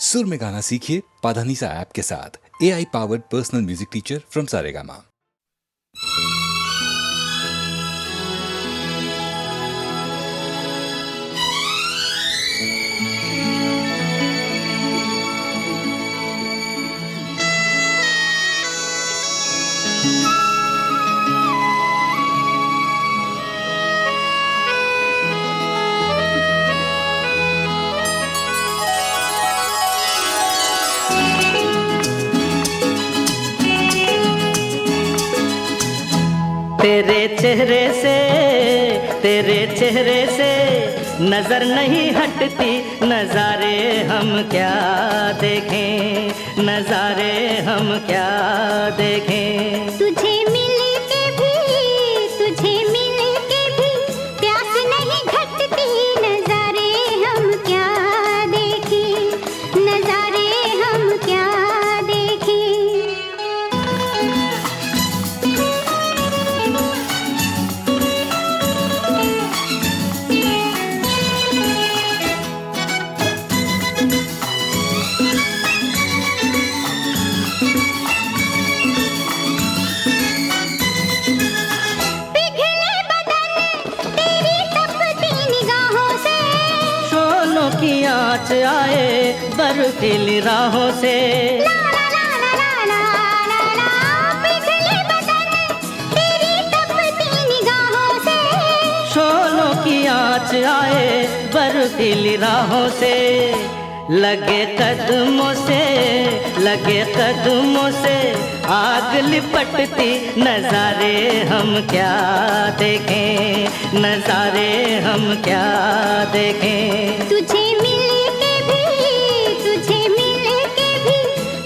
सुर में गाना सीखिए पाधानीसा ऐप के साथ। AI powered personal music teacher from Saregama. तेरे चेहरे से नजर नहीं हटती, नजारे हम क्या देखें, नजारे हम क्या देखें। तुझे मिल के भी प्यास नहीं घटती, नजारे हम क्या देखें, नजारे हम क्या देखें। आँच आए बर्फीली राहों से, ला ला ला ला ला ला ला, पिघले बदन तेरी तपती निगाहों से। शोलों की आँच आए बर्फीली राहों से, लगे कदमों से आग लिपटती, नजारे हम क्या देखें, नजारे हम क्या देखें। तुझे मिल के भी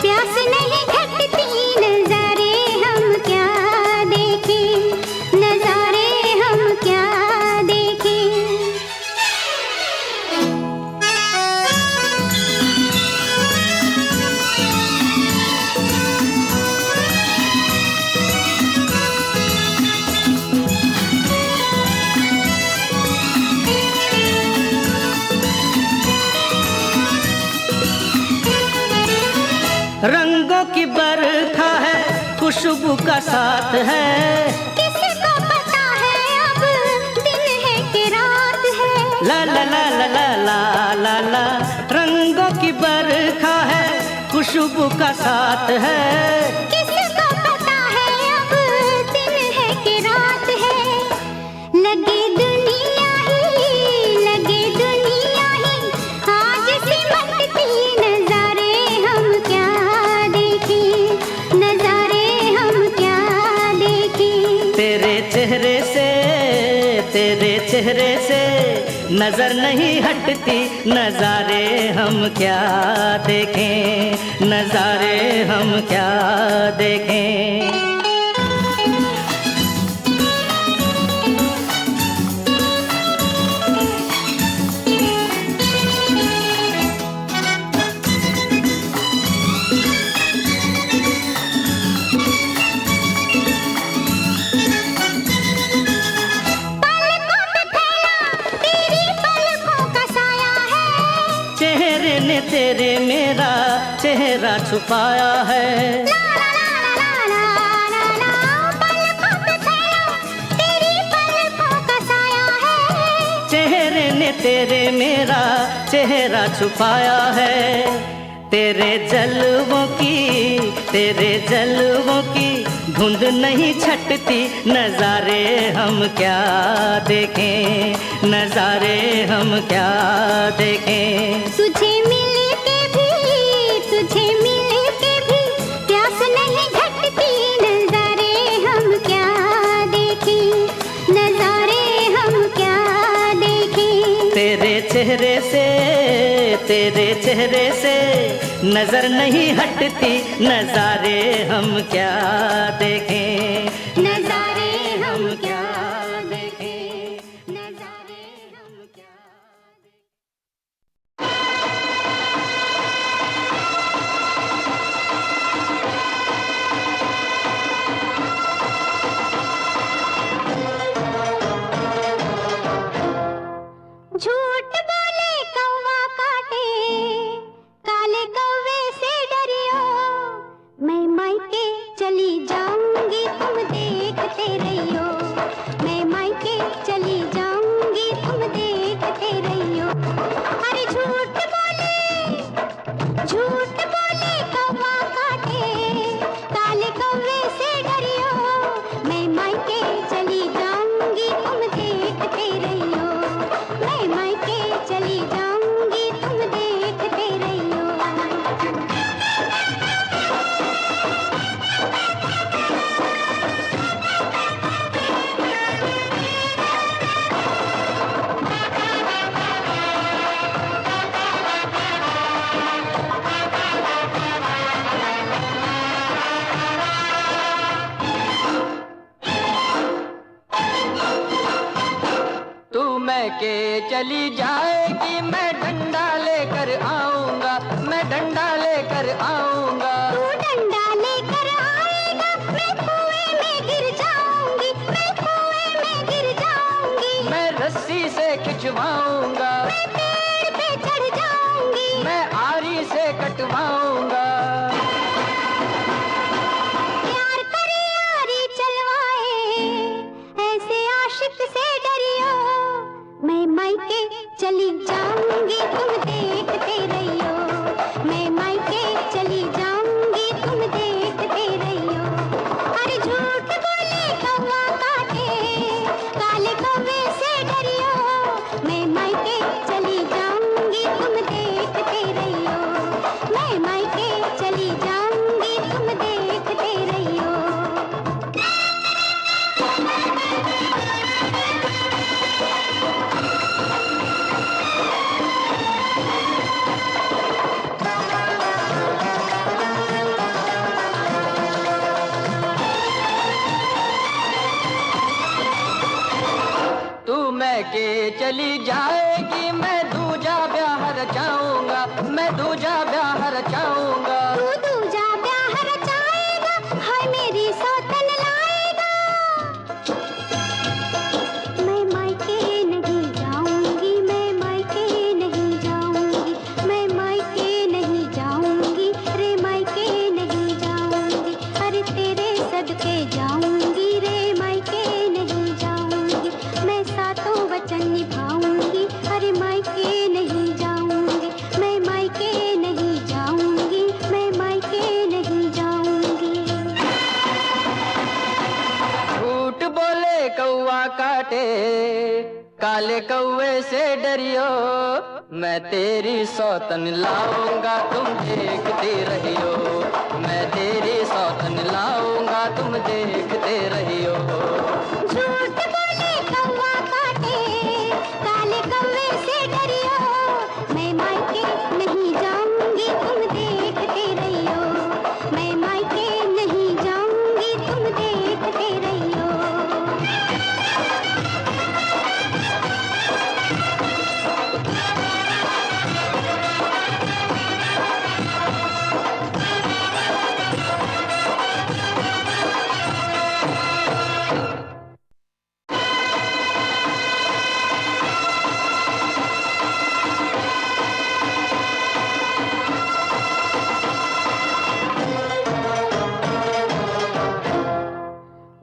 प्यास नहीं घटती, नजारे हम क्या देखें, नजारे हम क्या देखें। रंगों की बरखा है, खुशबू का साथ है, किसको पता है अब दिन है कि रात है। ला ला ला ला ला ला ला ला। रंगों की बरखा है, खुशबू का साथ है, किसको पता है अब दिन है कि रात है। लगे दुनिया ही आज सिमटती, नजारे हम क्या देखें, नजारे हम क्या देखें। तेरे चेहरे से नजर नहीं हटती, नजारे हम क्या देखें, नजारे हम क्या देखें। तेरे मेरा चेहरा छुपाया है, ला ला ला ला ला ला ला, पलकों पे तेरी पलकों का साया है। चेहरे ने तेरे मेरा चेहरा छुपाया है, तेरे जलवों की धुंध नहीं छटती, नजारे हम क्या देखें, नजारे हम क्या देखें। तुझे मिल के भी प्यास नहीं घटती, नजारे हम क्या देखें, नजारे हम क्या देखें। तेरे चेहरे से नजर नहीं हटती, नजारे हम क्या देखें, नजारे हम क्या देखें, नजारे हम क्या झूठ बोले कौवा काटे, काले चली जाएगी मैं डंडा लेकर आऊंगा, मैं डंडा लेकर आऊंगा। तू डंडा लेकर आएगा, मैं कुएं में गिर जाऊंगी, मैं कुएं में गिर जाऊंगी। मैं रस्सी से खिंचवाऊंगा, मैं पेड़ पे चढ़ जाऊंगी, मैं आरी से कटवाऊंगा। प्यार करे यारी चलवाए, ऐसे आशिक से डरियो। मैं मायके चली जाऊंगी, तुम देखते रहियो। मैं मायके चली जाऊंगी, तुम देखते रहियो। अरे झूठ बोले कौवा काटे, काले कौवे से डरियो। मैं मायके चली जाऊंगी, तुम देखते रहियो। मैं मायके चली जाऊंगी, तुम देखते रहियो। तू मैं के चली जाएगी, मैं दूजा ब्याह रचाऊंगा, मैं दूजा ब्याह रचाऊंगा। तू दूजा ब्याह रचाएगा, हाय मेरी सौतन लाएगा। मैं मायके नहीं जाऊंगी, मैं मायके नहीं जाऊंगी, मैं मायके नहीं जाऊंगी, रे मायके नहीं जाऊंगी। अरे तेरे सदके जाऊंगी, रे मायके नहीं जाऊंगी। मैं सातों वचन निभाऊंगी, अरे मायके नहीं जाऊंगी, मैं मायके नहीं जाऊंगी, मैं मायके नहीं जाऊंगी। झूठ बोले कौवा काटे, काले कौवे से डरियो। मैं तेरी सौतन लाऊंगा, तुम देखते रहियो। मैं तेरी सौतन लाऊंगा, तुम देखते रहियो। झूठ बोले कौवा काटे, काले कौवे से डरियो। मैं मायके नहीं जाऊंगी, तुम देखते रहियो। मैं मायके नहीं जाऊंगी, तुम देखते रहियो।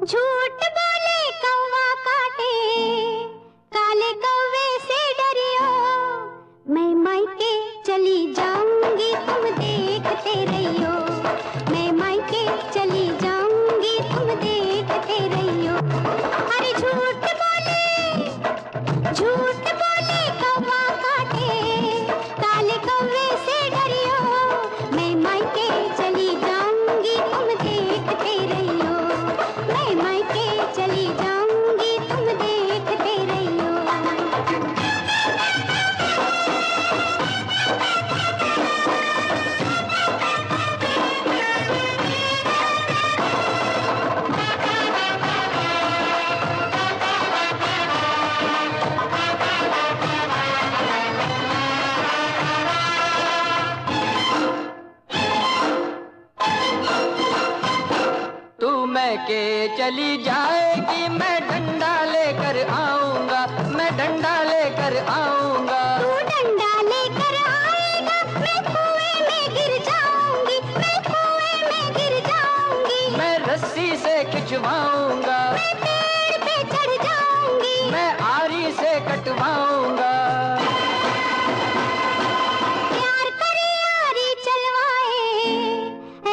झूठ बोले कौवा काटे, काले कौवे से डरियो। मैं मायके चली जाऊंगी, तुम देखते रहियो। मैं मायके चली जाऊंगी, तुम देखते रहियो। अरे झूठ बोले कौवा काटे, काले कौवे से डरियो। मैं मायके चली जाऊंगी, तुम देखते रहियो। मैं मायके चली जाऊंगी, तुम देखते रहियो। तू मैं के चली जाएगी, मैं डंडा लेकर आऊंगा, मैं डंडा लेकर आऊंगा। तू डंडा लेकर आएगा, मैं कुएं में गिर जाऊंगी, मैं कुएं में गिर जाऊंगी। मैं रस्सी से खिंचवाऊंगा, मैं पेड़ पे चढ़ जाऊंगी, मैं आरी से कटवाऊंगा। प्यार करे यारी चलवाए,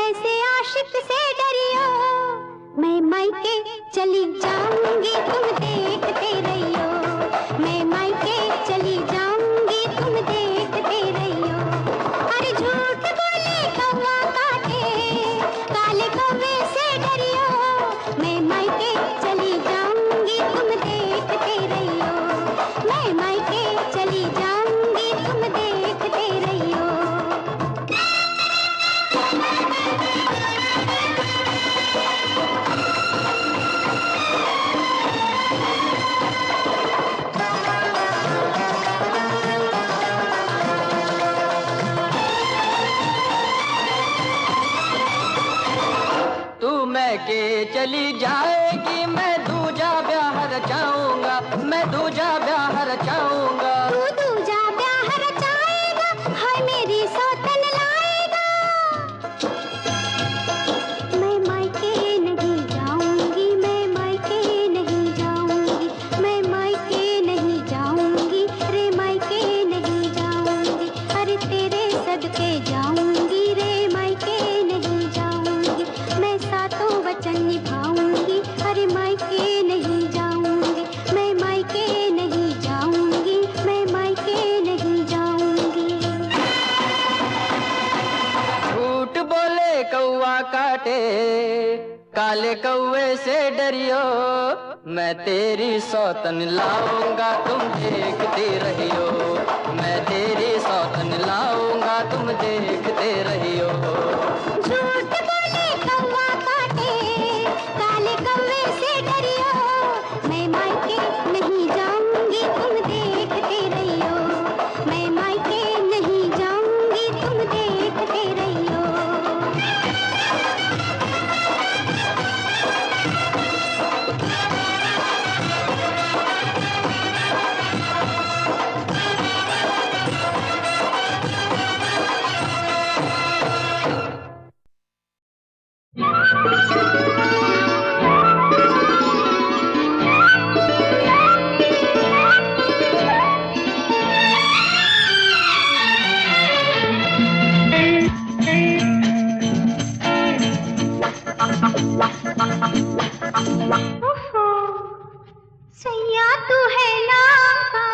ऐसे आशिक से डरियो। मैं मायके चली जाऊंगी, तुम देखते रहियो। मैं मायके चली जाऊंगी। के चली जाएगी, मैं दूजा ब्याह रचाऊंगा, मैं दूजा ब्याह रचाऊंगा। तू दूजा ब्याह रचाएगा, हाय मेरी सौतन लाएगा। मैं मायके नहीं जाऊंगी, मैं मायके नहीं जाऊंगी, मैं मायके नहीं जाऊंगी रे, मायके नहीं जाऊंगी। अरे तेरे सदके जाऊंगी रे, मायके नहीं जाऊंगी। मैं सातों वचन निभाऊंगी, अरे मायके नहीं जाऊंगी, मैं मायके नहीं जाऊंगी, मैं मायके नहीं जाऊंगी। झूठ बोले कौवा काटे, काले कौवे से डरियो, मैं तेरी सौतन लाऊंगा तुम देखते रहियो, मैं तेरी सौतन लाऊंगा तुम देखते रहियो। झूठ बोले कौवा काटे, काले कौवे से डरियो, मैं मायके नहीं जाऊंगी तुम देखते रहियो, मैं मायके नहीं जाऊंगी तुम देखते रहियो। ओहो, सैया तू है नाम का,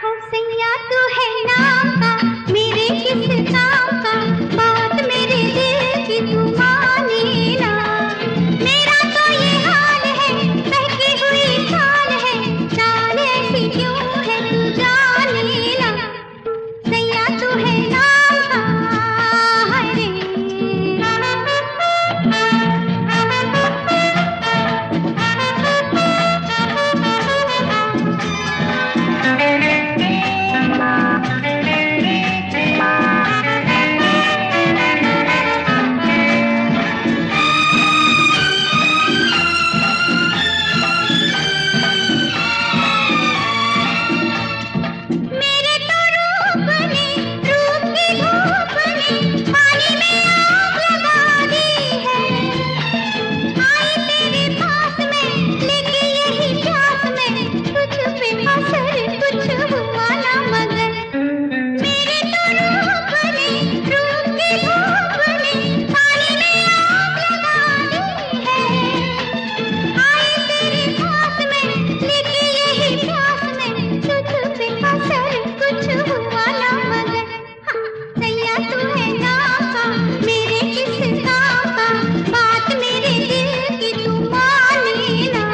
हो सैया तू है नाम का, मेरे किस काम का, बात मेरे दिल की तू मानी ना। मेरा तो ये हाल है, बहकी हुई चाल है, चाल ऐसी क्यों है तू जानी ना। सैया तू है नाम का, हाय रे। मेरे तो रूप ने, रूप की धूप ने, पानी में आग लगा दी है। आई तेरे पास में, लेके यही प्यास में, तुझ पे असर कुछ हुआ ना मगर। मेरे तो रूप ने, रूप की धूप ने, पानी में आग लगा दी है। आई तेरे पास में, लेके यही प्यास में, तुझ पे असर कुछ हुआ ना मगर। हाँ, सैया तू है नाम का, मेरे किस काम का, बात मेरे दिल की तू मानी ना।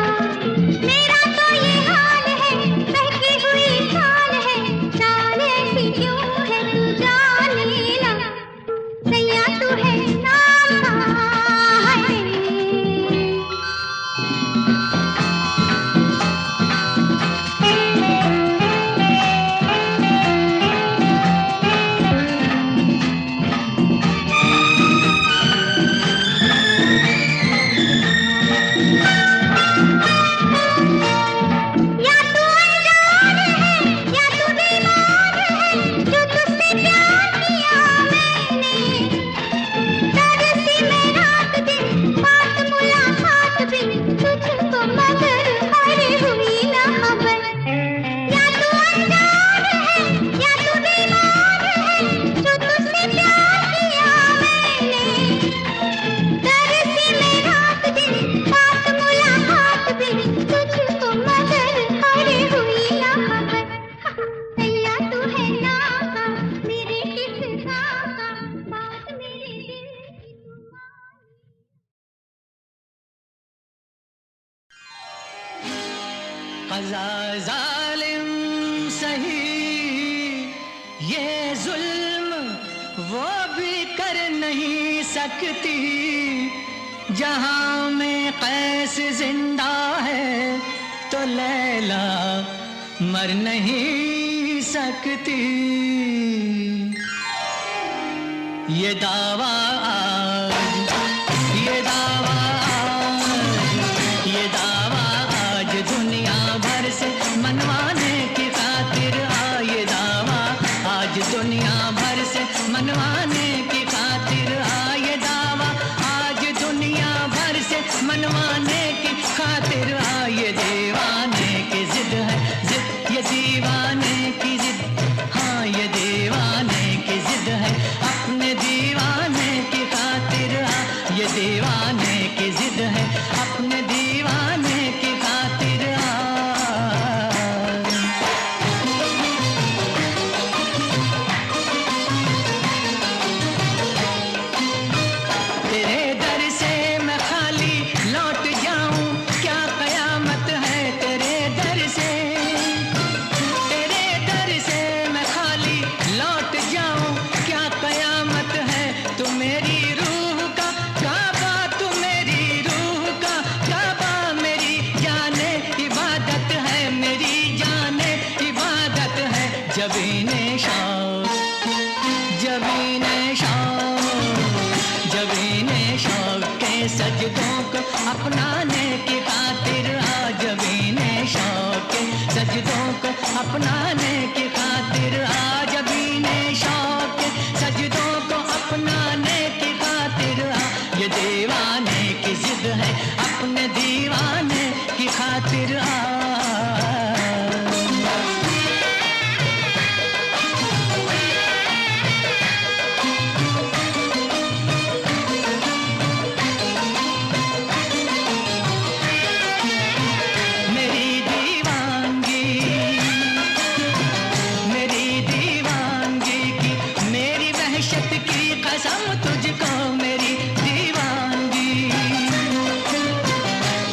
मेरा तो ये हाल है, बहकी हुई चाल है, चाल ऐसी क्यों है तू जानी ना। सैया तू है नाम का, हाय। या तू अनजान है, या तू दीवान है, जो तुझसे प्यार किया मैंने। तरसी मैं रात दिन, बात मुलाकात बिन, तुझको मगर हर हुई ना खबर। या तू अनजान है, या तू दीवान है, जो तुझसे प्यार किया मैंने। तरसी मैं रात दिन, बात मुलाकात बिन, तुझको मगर हर हुई ना खबर। सैया तू है नाम का, मेरे किस काम का, बात मेरे दिल की तू मानी। क़ज़ा ज़ालिम सही, ये जुल्म वो भी कर नहीं सकती। जहां में कैस जिंदा है, तो लैला मर नहीं सकती। ये दावा आज दुनिया भर से मनवाने की खातिर आए दावा, आज दुनिया भर से मनवाने की खातिर आए। दीवाने की जिद है जिद, ये दीवाने की जिद, हाँ ये दीवाने की जिद है, अपने दीवाने की खातिर ये दीवाने की जिद है, अपने दीवाने की खातिर तेरे दर से मैं खाली लौट जाऊं, क्या कयामत है तेरे दर से, तेरे दर से मैं खाली लौट जाऊं, क्या कयामत है। तू मेरी रूह का काबा, तू मेरी रूह का काबा, मेरी जाने इबादत है, मेरी जाने इबादत है। जबीने शौक, जबीने शौक, जबीने शौक के सजदों को अपनाने की खातिर आ, जबीने शौक के सजदों को अपनाने की खातिर आ, जबीने शौक के सजदों को अपनाने की खातिर आ। ये दीवाने की जिद है, अपने दीवाने की खातिर आ। मेरी दीवानगी, मेरी दीवानगी की, मेरी वहशत की कसम तुझको, मेरी दीवानगी,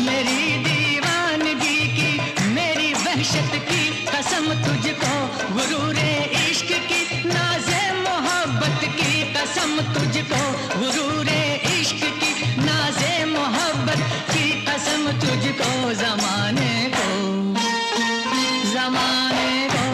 मेरी दीवानगी की, मेरी वहशत की कसम तुझको, गुरूरे इश्क की, नाज़े मोहब्बत की कसम तुझको, गुरूरे इश्क की, नाज़े मोहब्बत की कसम तुझको। ज़माने को, ज़माने को,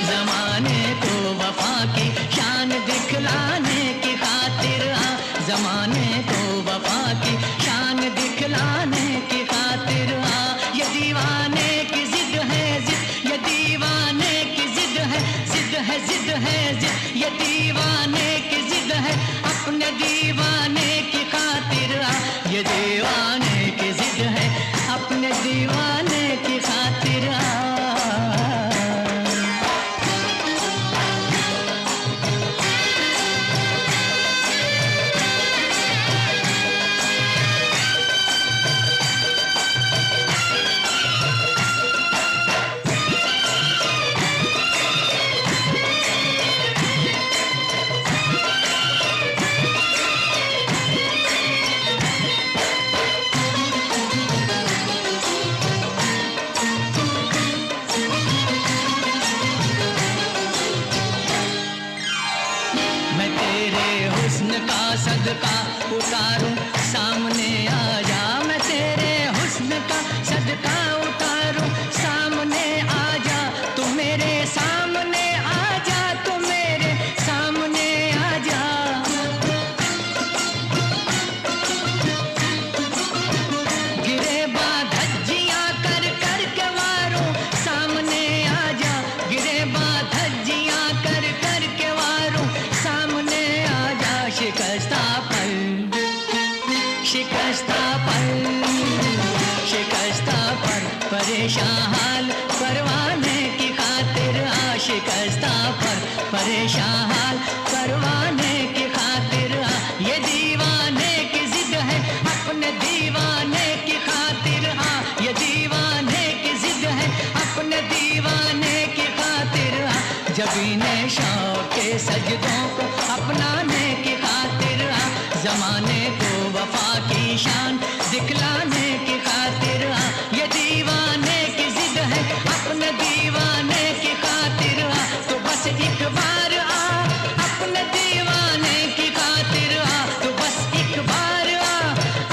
ज़माने को वफ़ा की शान दिखलाने की खातिर आ, ज़माने को वफ़ा की शान दिखलाने की खातिर आ। ये दीवाने की जिद है जिद, ये दीवाने की जिद है जिद है जिद है जिद, ये दीवाने की जिद है, अपने दीवाने की खातिर आ। ये दीवाने की जिद है, अपने दीवाने की खातिर आ। मैं तेरे हुस्न का सदका उतारूं, सामने आ जा, मैं तेरे हुस्न का सदका उतारूं, सामने आ जा, तू मेरे सामने आ जा, तू मेरे सामने आ जा। गिरे धज्जियां कर कर के वारों, सामने आ जा, गिरे धज्जियां कर कर के वारों, सामने आ जा। शिकस्ता पल, शिकस्ता पल, शिकस्ता पर परेशान हाल परवाने की खातिर आ, शिकस्ता पर परेशान हाल परवाने की खातिर आ। ये दीवाने की जिद है, अपने दीवाने की खातिर आ, ये दीवाने की जिद है, अपने दीवाने की खातिर आ। जबीने शौक के सजदों को अपनाने की खातिर आ, ज़माने को वफ़ा की शान दिखलाने की खातिर आ। ये दीवाने की जिद है, अपने दीवाने की खातिर आ। तो बस एक बार आ, अपने दीवाने की खातिर आ, तो बस एक बार आ,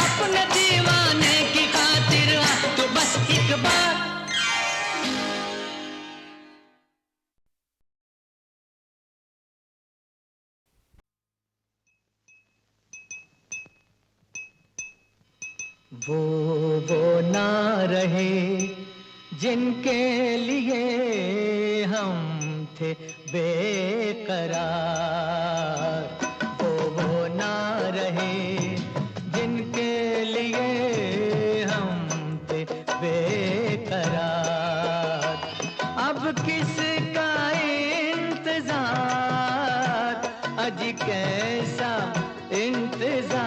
अपने दीवाने की खातिर आ, तो बस एक बार। वो ना रहे जिनके लिए हम थे बेकरार, वो ना रहे जिनके लिए हम थे बेकरार। अब किसका इंतजार, अजी कैसा इंतजार,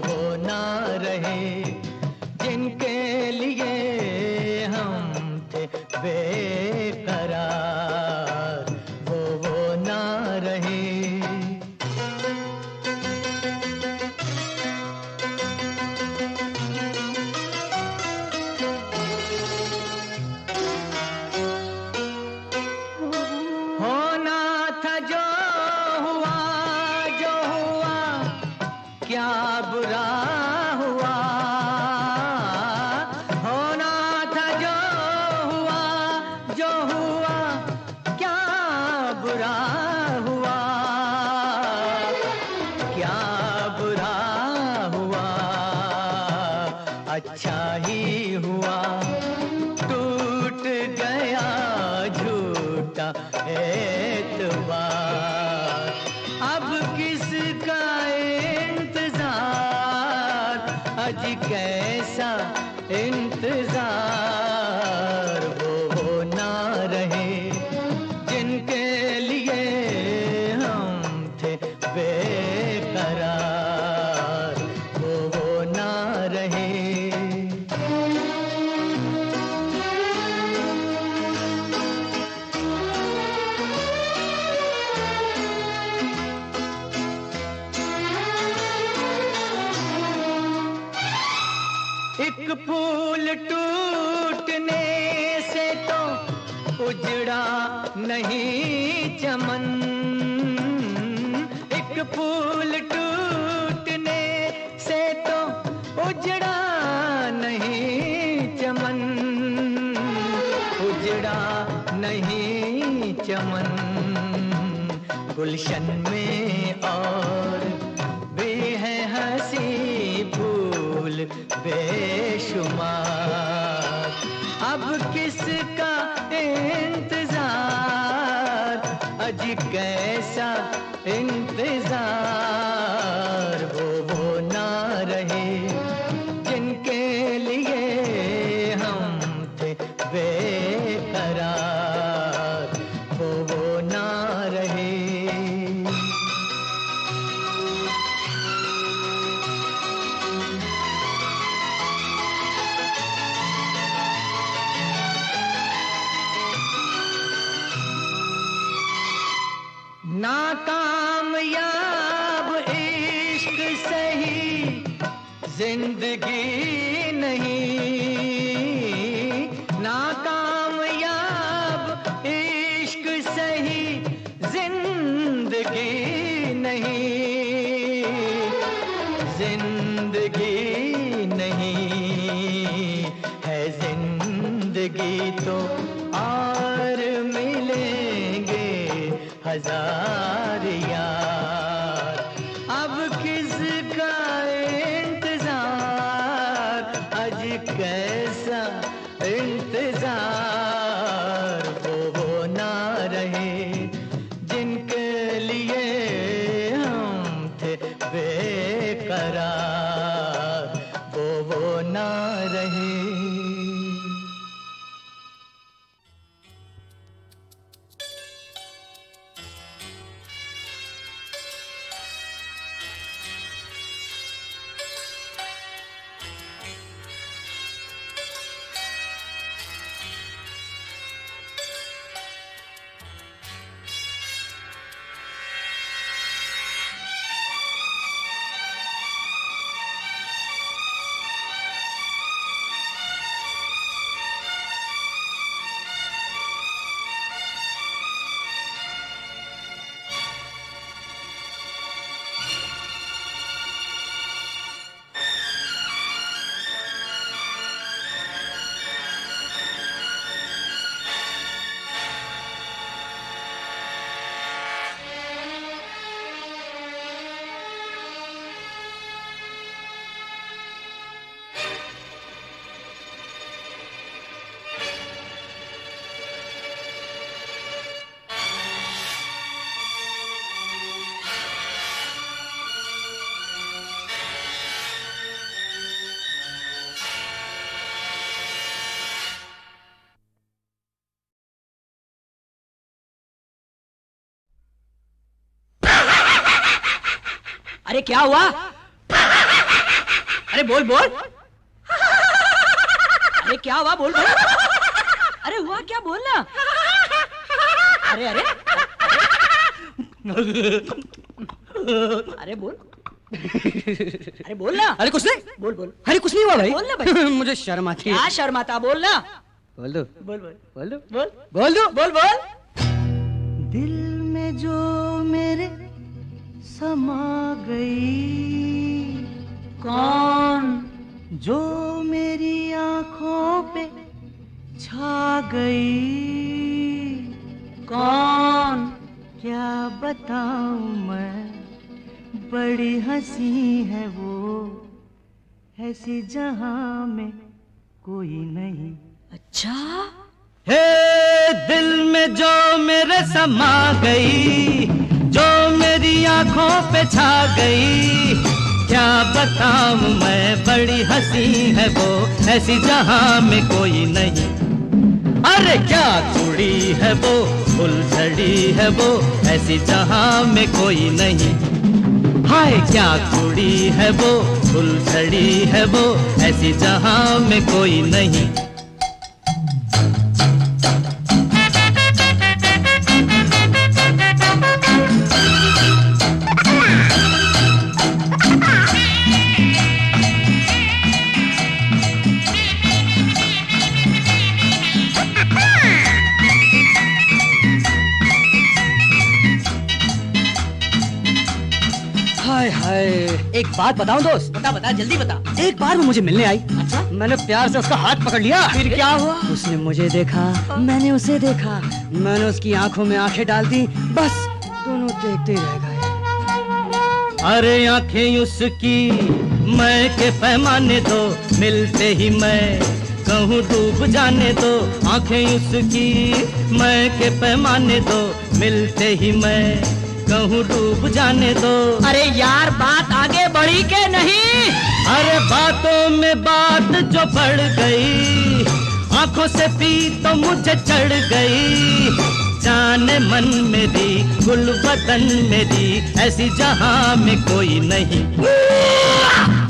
वो ना रहे जिनके लिए हम थे बेकरार, वो ना रहे। होना था जो हुआ, जो हुआ क्या बुरा हुआ, होना था जो हुआ, जो हुआ क्या बुरा हुआ, क्या बुरा हुआ, अच्छा ही हुआ टूट गया झूठा एतबार। अब किसका इंतजार, अजी कैसा इंतजार, वो ना रहे जिनके लिए हम थे बेकरार, वो ना रहे। एक फूल टूटने से तो उजड़ा नहीं चमन, एक फूल टूटने से तो उजड़ा नहीं चमन, उजड़ा नहीं चमन। गुलशन में और भी है हंसी फूल बेशुमार, अब किसका इंतजार, अजी कैसा इंतजार, वो ना रहे जिनके लिए हम थे बेकरार, वो ना रहे। नाकामयाब इश्क सही जिंदगी नहीं, नाकामयाब इश्क सही जिंदगी नहीं, जिंदगी नहीं है जिंदगी तो और मिलेंगे हजार यार। अब किसका इंतजार, आज कैसा इंतजार, वो ना रहे जिनके लिए हम थे बेकरार, वो ना रहे। अरे क्या हुआ? अरे बोल बोल। अरे क्या हुआ? बोल बोल। अरे हुआ क्या? बोल ना। अरे अरे अरे बोल। अरे बोल ना। अरे कुछ नहीं, बोल बोल। अरे कुछ नहीं हुआ भाई। बोल ना भाई। मुझे शर्म आती है। क्या शर्म आता? बोल ना। बोल दो, बोल बोल बोल दो, बोल बोल दो। बोल बोल। दिल में जो मेरे समा गई, कौन? जो मेरी आंखों पे छा गई, कौन? क्या बताऊं मैं, बड़ी हंसी है वो, ऐसी जहां में कोई नहीं। अच्छा, हे दिल में जो मेरे समा गई, जो मेरी आंखों पे छा गई, क्या बताऊं मैं, बड़ी हंसी है वो, ऐसी जहां में कोई नहीं। अरे क्या कुड़ी है वो, फुलझड़ी है वो, ऐसी जहां में कोई नहीं। हाय क्या कुड़ी है वो, फुलझड़ी है वो, ऐसी जहां में कोई नहीं। हाय हाय, एक बात बताऊं दोस्त? बता बता, जल्दी बता। एक बार वो मुझे मिलने आई। अच्छा? मैंने प्यार से उसका हाथ पकड़ लिया। फिर क्या हुआ? उसने मुझे देखा, मैंने उसे देखा, मैंने उसकी आंखों में आंखें डाल दी, बस दोनों देखते ही रह गए। अरे आंखें उसकी मैं के पैमाने दो, मिलते ही मैं कहूँ डूब जाने दो। आंखें उसकी मैं के पैमाने दो, मिलते ही मैं कहूँ डूब जाने दो। अरे यार, बात आगे बढ़ी के नहीं? अरे बातों में बात जो बढ़ गई, आंखों से पी तो मुझे चढ़ गई। जाने मन मेरी, गुल बदन मेरी, ऐसी जहां में कोई नहीं।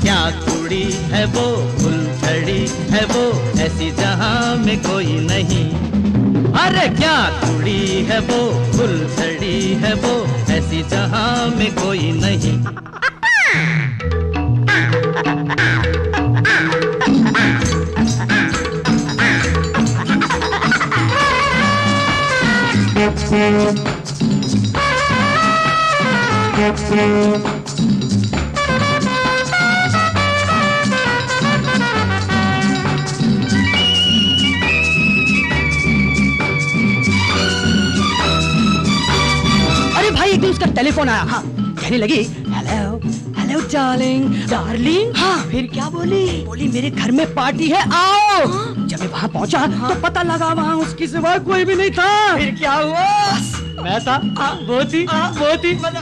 क्या कुड़ी है वो, फुलझड़ी है वो, ऐसी जहां में कोई नहीं। अरे क्या कुड़ी है वो, फुलझड़ी है वो, ऐसी जहां में कोई नहीं। अरे भाई, एक दिन उसका टेलीफोन आया। हाँ, कहने लगी, हेलो हेलो डार्लिंग। डार्लिंग? हाँ, फिर क्या बोली? बोली मेरे घर में पार्टी है, आओ। जब मैं वहाँ पहुँचा तो पता लगा वहाँ उसके सिवा कोई भी नहीं था। फिर क्या हुआ? मैं था, वो थी,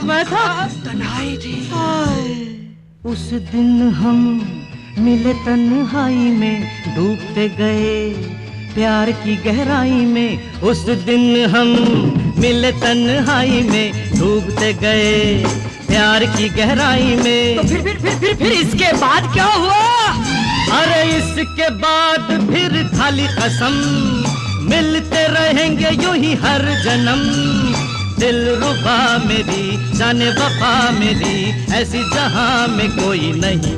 मैं था, तन्हाई थी। उस दिन हम मिले तन्हाई में, डूबते गए प्यार की गहराई में। उस दिन हम मिले तन्हाई में, डूबते गए प्यार की गहराई में। तो फिर इसके बाद क्या हुआ? अरे इसके बाद फिर खाली कसम, मिलते रहेंगे यूं ही हर जन्म। दिल रुबा मेरी, जाने वफा मेरी, ऐसी जहां में कोई नहीं।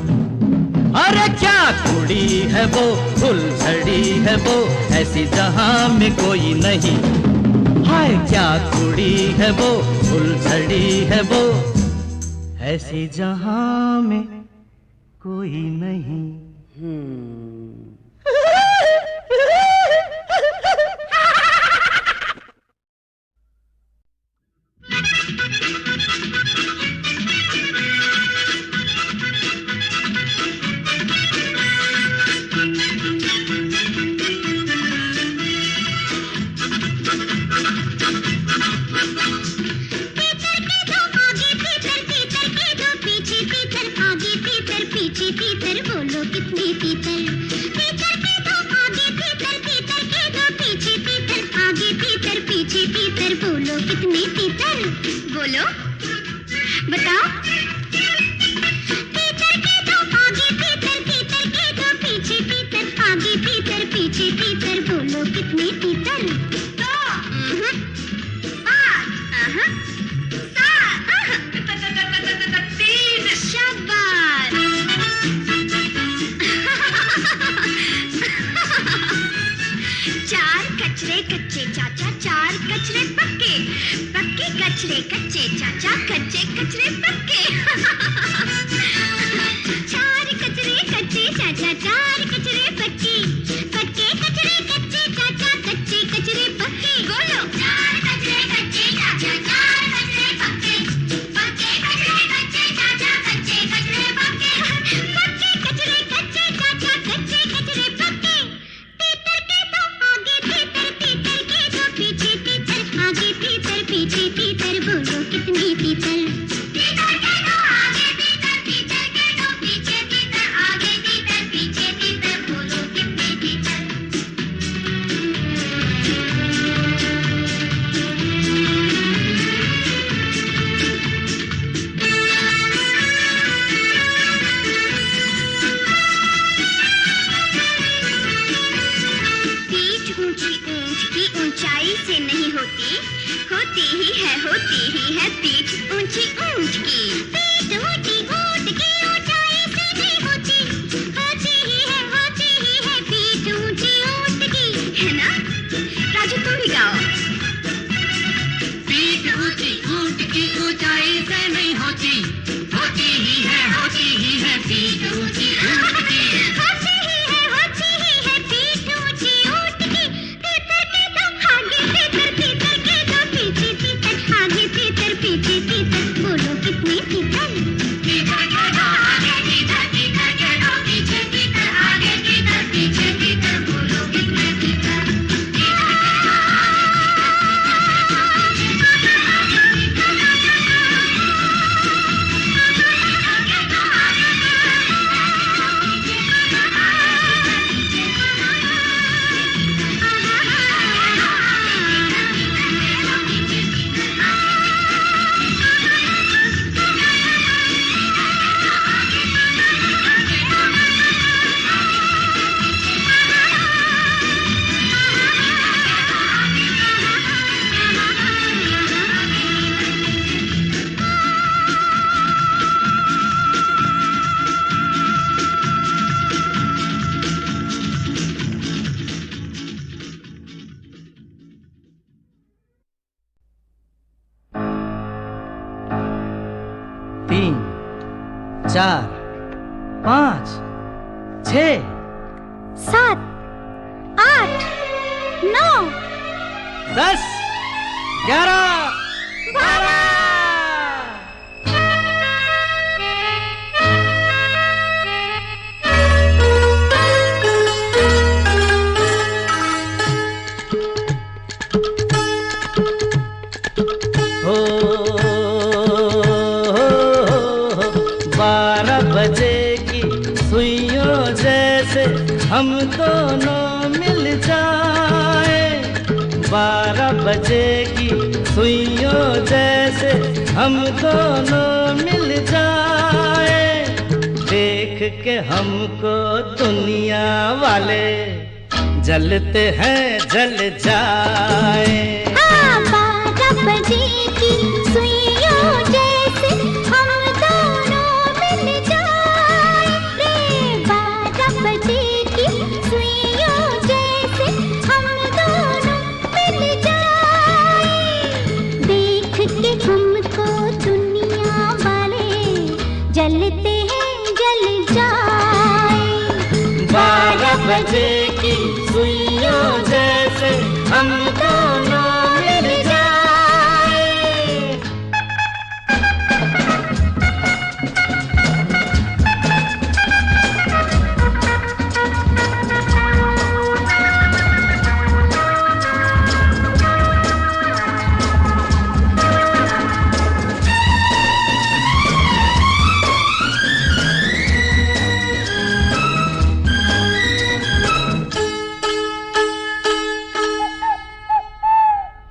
अरे क्या कुड़ी है वो, फुलझड़ी है वो, ऐसी जहां में कोई नहीं। हाय क्या कुड़ी है वो, फुलझड़ी है वो, ऐसी जहां में कोई नहीं। बोलो कितने तीतर, तीतर के दो आगे तीतर, तीतर के दो पीछे तीतर, आगे तीतर पीछे तीतर, बोलो कितने तीतर, बोलो बताओ। चाचा चार कचरे पक्के, पक्के कचरे कच्चे चाचा, कच्चे कचरे पक्के। चार कचरे कच्चे चाचा, चार कचरे पक्के, पक्के कचरे कच्चे चाचा, कच्चे कचरे पक्के। बोलो चार कचरे कच्चे चाचा, चार कचरे पक्के, पक्के कचरे कच्चे चाचा, कच्चे कचरे पक्के, पक्के कचरे कच्चे चाचा, कच्चे कचरे पक्के। तीतर के दो आगे तीतर, तीतर के दो पीछे तीतर, आगे तीतर पीछे तीतर, बोलो कितने तीतर? तीतर के दो आगे तीतर, तीतर के दो पीछे तीतर, आगे तीतर पीछे तीतर, बोलो कितने तीतर? पीठ ऊंची ऊंट की ऊंचाई से नहीं होती, होती ही है पीठ ऊंची ऊंट की। पीठ ऊंची ऊंट की ऊंचाई से नहीं होती, होती ही है पीठ ऊंची ऊंट की, है ना? राजू तुम भी गाओ। पीठ ऊंची ऊंट की ऊंचाई से नहीं होती, होती ही है पीठ ऊंची ऊंट की। होती ही है पीठ ऊंची ऊंट की। तीतर के दो आगे तीतर, तीतर के दो पीछे तीतर, आगे तीतर पीछे तीतर, बोलो कितने तीतर? तीतर के दो आगे तीतर, तीतर के दो पीछे तीतर, आगे तीतर पीछे तीतर, बोलो कितने तीतर? तीन, चार, पाँच, छः, 7, 8, 9, 10, 11, 12। हो 12 बजे की सुइयों जैसे हम दोनों मिल जाए, 12 बजे की सुइयों जैसे हम दोनों मिल जाए। देख के हमको दुनिया वाले जलते हैं जल जाए। 12 बजे की सुइयों जैसे हम दोनों मिल जाए रे, 12 बजे की सुइयों जैसे हम दोनों मिल जाए। देख के हमको दुनिया वाले जलते हैं जल जाए। 12 बजे की सुइयों जैसे हम दोनों मिल जाए।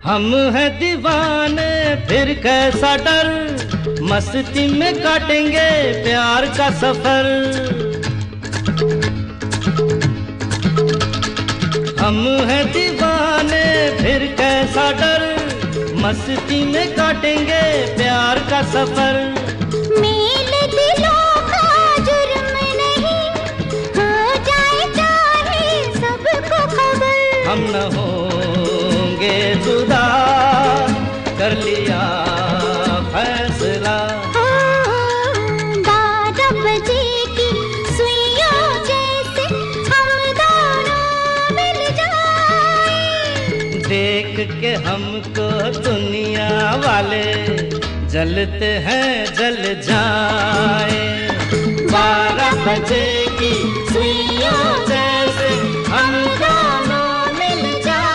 हम हैं दीवाने फिर कैसा डर, मस्ती में काटेंगे प्यार का सफर। हम हैं दीवाने फिर कैसा डर, मस्ती में काटेंगे प्यार का सफर। मेल दिलों का जुर्म नहीं, हो जाए चाहे सबको खबर। हम न होंगे रहेंगे जुदा, कर लिया फैसला। 12 बजे की सुइयों जैसे हम दोनों मिल जाए। देख के हमको दुनिया वाले जलते हैं जल जाए। 12 बजे की सुइयों जैसे हम दोनों मिल जाए।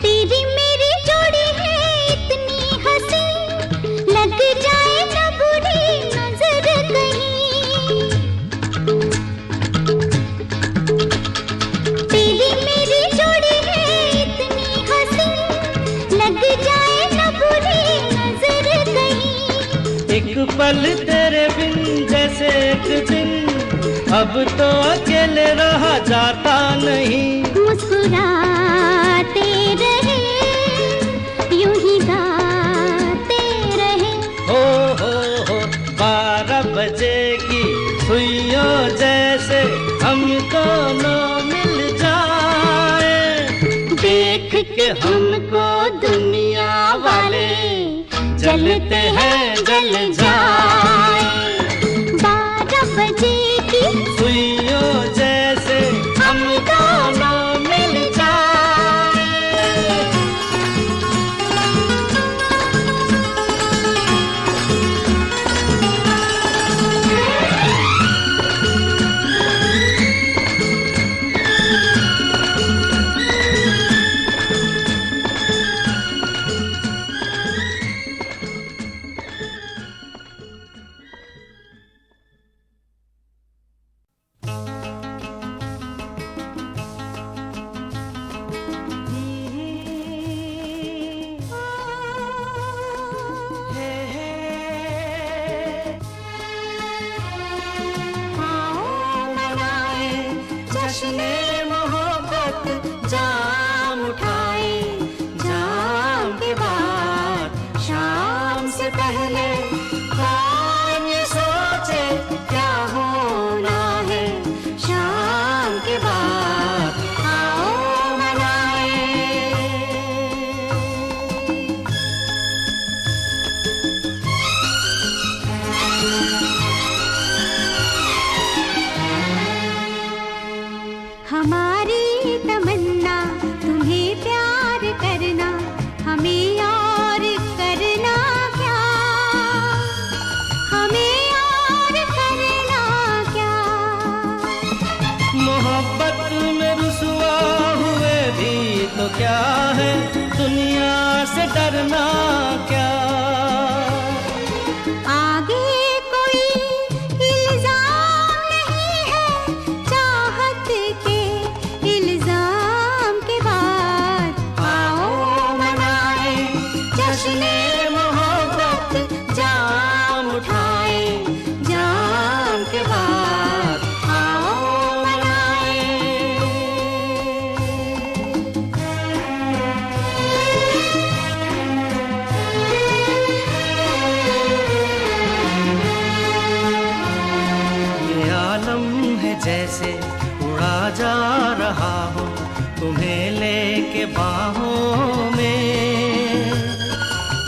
तेरी मेरी जोड़ी है इतनी हंसी, लग जाए न बुरी नजर कहीं। तेरी मेरी जोड़ी है इतनी हंसी, लग जाए न बुरी नजर कहीं। एक पल तेरे बिन जैसे एक दिन, अब तो अकेले रहा जाता नहीं। मुस्कुराते रहे, यूं ही गाते रहे। हो 12 बजे की सुइयों जैसे हम दोनों मिल जाए। देख के हमको दुनिया वाले जलते हैं जल जाए। 12 बजे की सुइयों जैसे हम दोनों मिल जाए। जश्ने मोहब्बत जाम उठाए। जाम के बाद शाम से पहले कौन ये सोचे क्या होना है। शाम के बाद आओ मनाए। हमारी तमन्ना तुम्हें प्यार करना, हमें और करना क्या। हमें और करना क्या। मोहब्बत में रुसवा हुए भी तो क्या है, दुनिया से डरना क्या। आगे कोई इल्जाम नहीं है, चाहत के इल्जाम के बाद आओ मनाए। जश्ने मोहब्बत जाम उठाए। जाम के बाद आओ मनाए। ये आलम है जैसे उड़ा जा रहा हो, तुम्हें लेके बाहों में,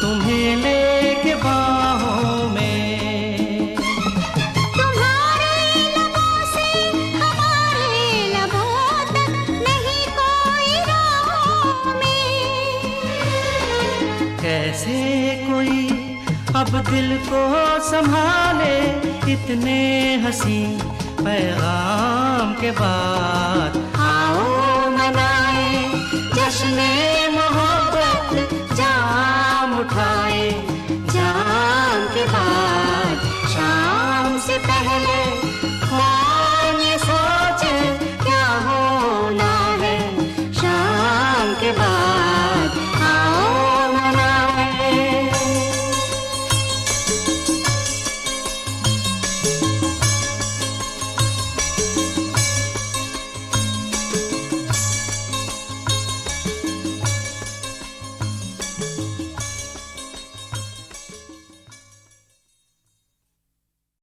तुम्हें लेके बाहों में। तुम्हारे लबों से हमारे लबों तक नहीं कोई राहों में। कैसे कोई अब दिल को संभाले, इतने हंसी पैगाम के बाद आओ मनाए जश्ने